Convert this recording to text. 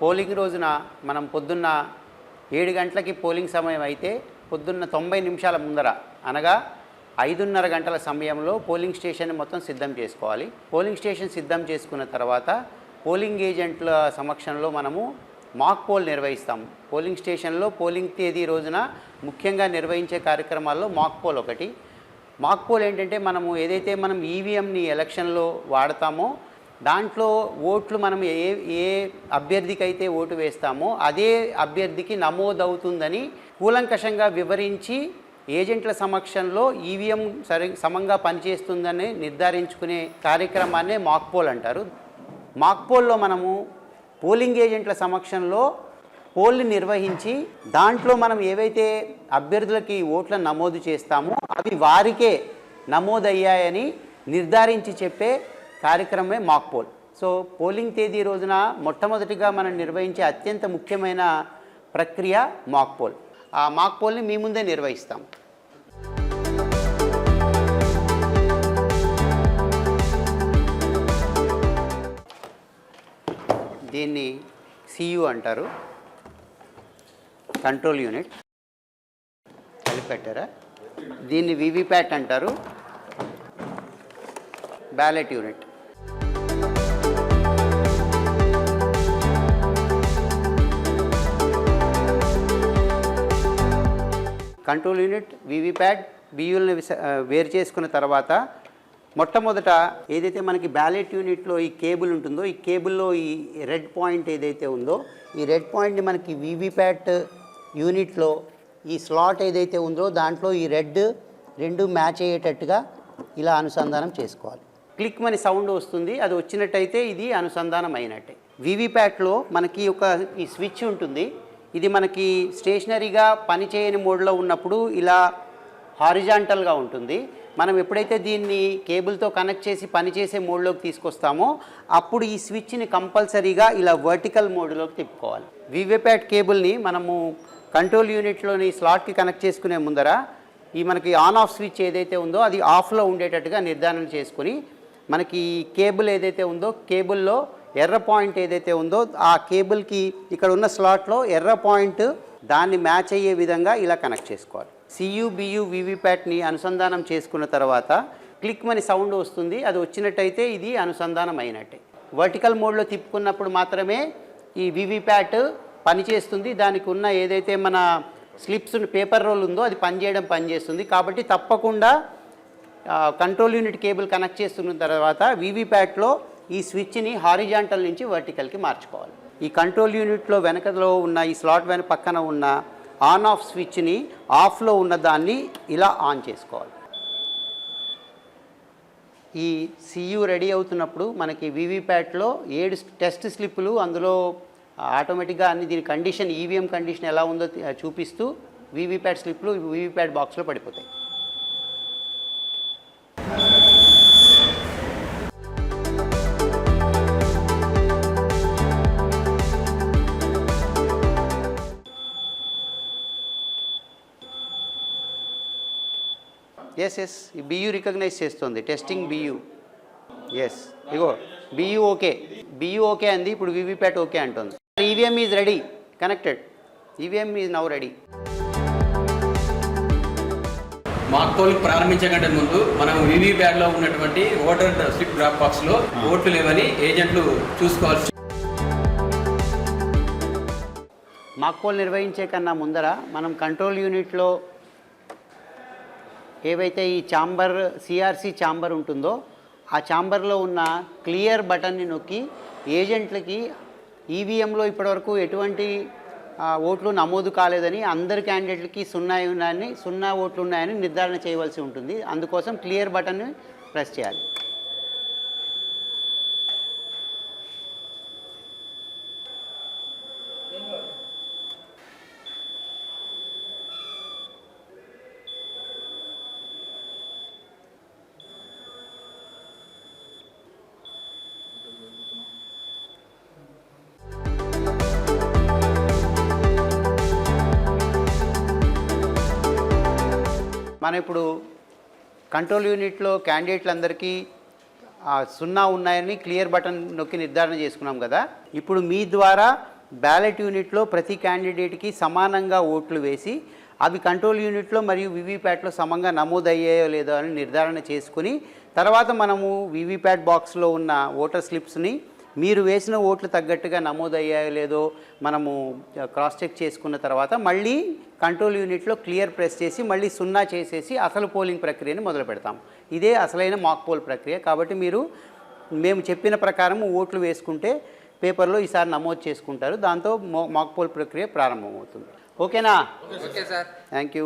Polling రోజున మనం పొద్దున్న 7 గంటలకి పోలింగ్ సమయం అయితే పొద్దున్న 90 నిమిషాల ముందర అనగా 5:30 గంటల సమయంలో పోలింగ్ స్టేషన్ మొత్తం సిద్ధం చేసుకోవాలి. పోలింగ్ స్టేషన్ సిద్ధం చేసుకున్న తర్వాత పోలింగ్ ఏజెంట్ల సమక్షంలో మనము మాక్ పోల్ నిర్వహిస్తాము. పోలింగ్ స్టేషన్లో పోలింగ్ తేదీ రోజున ముఖ్యంగా నిర్వహించే కార్యక్రమాల్లో మాక్ పోల్ ఒకటి. మాక్ పోల్ ఏంటంటే ఏదైతే మనం ఈవీఎంని ఎలక్షన్లో వాడతామో దాంట్లో ఓట్లు మనం ఏ అభ్యర్థికి అయితే ఓటు వేస్తామో అదే అభ్యర్థికి నమోదవుతుందని కూలంకషంగా వివరించి ఏజెంట్ల సమక్షంలో ఈవీఎం సమంగా పనిచేస్తుందని నిర్ధారించుకునే కార్యక్రమాన్నే మాక్ పోల్ అంటారు. మాక్ పోల్లో మనము పోలింగ్ ఏజెంట్ల సమక్షంలో పోల్ని నిర్వహించి దాంట్లో మనం ఏవైతే అభ్యర్థులకి ఓట్లను నమోదు చేస్తామో అవి వారికే నమోదయ్యాయని నిర్ధారించి చెప్పే కార్యక్రమమే మాక్ పోల్. సో పోలింగ్ తేదీ రోజున మొట్టమొదటిగా మనం నిర్వహించే అత్యంత ముఖ్యమైన ప్రక్రియ మాక్ పోల్. ఆ మాక్ పోల్ని మీ ముందే నిర్వహిస్తాం. దీన్ని సియు అంటారు, కంట్రోల్ యూనిట్. కలిపెట్టారా? దీన్ని వివిప్యాట్ అంటారు, ballot unit. Control unit, VVPAT, బియూల్ని వేరు చేసుకున్న తర్వాత మొట్టమొదట ఏదైతే మనకి బ్యాలెట్ యూనిట్లో ఈ కేబుల్ ఉంటుందో ఈ కేబుల్లో ఈ రెడ్ పాయింట్ ఏదైతే ఉందో ఈ రెడ్ పాయింట్ని మనకి వివిప్యాట్ యూనిట్లో ఈ స్లాట్ ఏదైతే ఉందో దాంట్లో ఈ రెడ్ రెండు మ్యాచ్ అయ్యేటట్టుగా ఇలా అనుసంధానం చేసుకోవాలి. క్లిక్ మని సౌండ్ వస్తుంది, అది వచ్చినట్టయితే ఇది అనుసంధానం అయినట్టే. వివిప్యాట్లో మనకి ఈ స్విచ్ ఉంటుంది. ఇది మనకి స్టేషనరీగా పనిచేయని మోడ్లో ఉన్నప్పుడు ఇలా హారిజాంటల్గా ఉంటుంది. మనం ఎప్పుడైతే దీన్ని కేబుల్తో కనెక్ట్ చేసి పనిచేసే మోడ్లోకి తీసుకొస్తామో అప్పుడు ఈ స్విచ్ని కంపల్సరీగా ఇలా వర్టికల్ మోడ్లోకి తిప్పుకోవాలి. వివిప్యాట్ కేబుల్ని మనము కంట్రోల్ యూనిట్లోని స్లాట్కి కనెక్ట్ చేసుకునే ముందర ఈ మనకి ఆన్ ఆఫ్ స్విచ్ ఏదైతే ఉందో అది ఆఫ్లో ఉండేటట్టుగా నిర్ధారణ చేసుకుని మనకి కేబుల్ ఏదైతే ఉందో కేబుల్లో ఎర్ర పాయింట్ ఏదైతే ఉందో ఆ కేబుల్కి ఇక్కడ ఉన్న స్లాట్లో ఎర్ర పాయింట్ దాన్ని మ్యాచ్ అయ్యే విధంగా ఇలా కనెక్ట్ చేసుకోవాలి. సియు బియు వివిప్యాట్ని అనుసంధానం చేసుకున్న తర్వాత క్లిక్ మని సౌండ్ వస్తుంది, అది వచ్చినట్టయితే ఇది అనుసంధానం అయినట్టే. వర్టికల్ మోడ్లో తిప్పుకున్నప్పుడు మాత్రమే ఈ వివిప్యాట్ పనిచేస్తుంది. దానికి ఉన్న ఏదైతే మన స్లిప్స్ పేపర్ రోల్ ఉందో అది పనిచేస్తుంది. కాబట్టి తప్పకుండా కంట్రోల్ యూనిట్ కేబుల్ కనెక్ట్ చేస్తున్న తర్వాత వివిప్యాట్లో ఈ స్విచ్ని హారిజాంటల్ నుంచి వర్టికల్కి మార్చుకోవాలి. ఈ కంట్రోల్ యూనిట్లో వెనకలో ఉన్న ఈ స్లాట్ పక్కన ఉన్న ఆన్ ఆఫ్ స్విచ్ని ఆఫ్లో ఉన్న దాన్ని ఇలా ఆన్ చేసుకోవాలి. ఈ సియు రెడీ అవుతున్నప్పుడు మనకి వివిప్యాట్లో 7 టెస్ట్ స్లిప్పులు అందులో ఆటోమేటిక్గా అన్ని దీని కండిషన్ ఈవీఎం కండిషన్ ఎలా ఉందో చూపిస్తూ వివిప్యాట్ స్లిప్లు వివిప్యాట్ బాక్స్లో పడిపోతాయి. ఎస్ ఈ బియు రికగ్నైజ్ చేస్తుంది, టెస్టింగ్ బియు. ఎస్ ఇగో బియు ఓకే అంది, ఇప్పుడు వివిప్యాట్ ఓకే అంటుంది. EVM is ready, connected. EVM is now ready. Mock poll ప్రారంభించే కంటే ముందు మనం వివిప్యాట్లో ఉన్నటువంటి ఓటర్ స్లిప్ డ్రాప్ బాక్స్లో ఓట్లు లేవని ఏజెంట్లు చూసుకోవాల్సి. మాక్ పోల్ నిర్వహించే కన్నా ముందర మనం కంట్రోల్ యూనిట్లో ఏవైతే ఈ ఛాంబర్ సిఆర్సి ఛాంబర్ ఉంటుందో ఆ ఛాంబర్లో ఉన్న క్లియర్ బటన్ని నొక్కి ఏజెంట్లకి ఈవీఎంలో ఇప్పటివరకు ఎటువంటి ఓట్లు నమోదు కాలేదని అందరు క్యాండిడేట్లకి 0 ఓట్లు ఉన్నాయని నిర్ధారణ చేయవలసి ఉంటుంది. అందుకోసం క్లియర్ బటన్ని ప్రెస్ చేయాలి. మనం ఇప్పుడు కంట్రోల్ యూనిట్లో క్యాండిడేట్లందరికీ 0 ఉన్నాయని క్లియర్ బటన్ నొక్కి నిర్ధారణ చేసుకున్నాం కదా. ఇప్పుడు మీ ద్వారా బ్యాలెట్ యూనిట్లో ప్రతి క్యాండిడేట్కి సమానంగా ఓట్లు వేసి అవి కంట్రోల్ యూనిట్లో మరియు వీవీప్యాట్లో సమంగా నమోదయ్యాయో లేదో అని నిర్ధారణ చేసుకుని తర్వాత మనము వీవీప్యాట్ బాక్స్లో ఉన్న ఓటర్ స్లిప్స్ని మీరు వేసిన ఓట్లు తగ్గట్టుగా నమోదయ్యాయో లేదో మనము క్రాస్ చెక్ చేసుకున్న తర్వాత మళ్ళీ కంట్రోల్ యూనిట్లో క్లియర్ ప్రెస్ చేసి మళ్ళీ 0 చేసేసి అసలు పోలింగ్ ప్రక్రియని మొదలు పెడతాం. ఇదే అసలైన మాక్ పోల్ ప్రక్రియ. కాబట్టి మీరు మేము చెప్పిన ప్రకారం ఓట్లు వేసుకుంటే పేపర్లో ఈసారి నమోదు చేసుకుంటారు. దాంతో మాక్ పోల్ ప్రక్రియ ప్రారంభమవుతుంది. ఓకేనా? Okay sir. Thank you.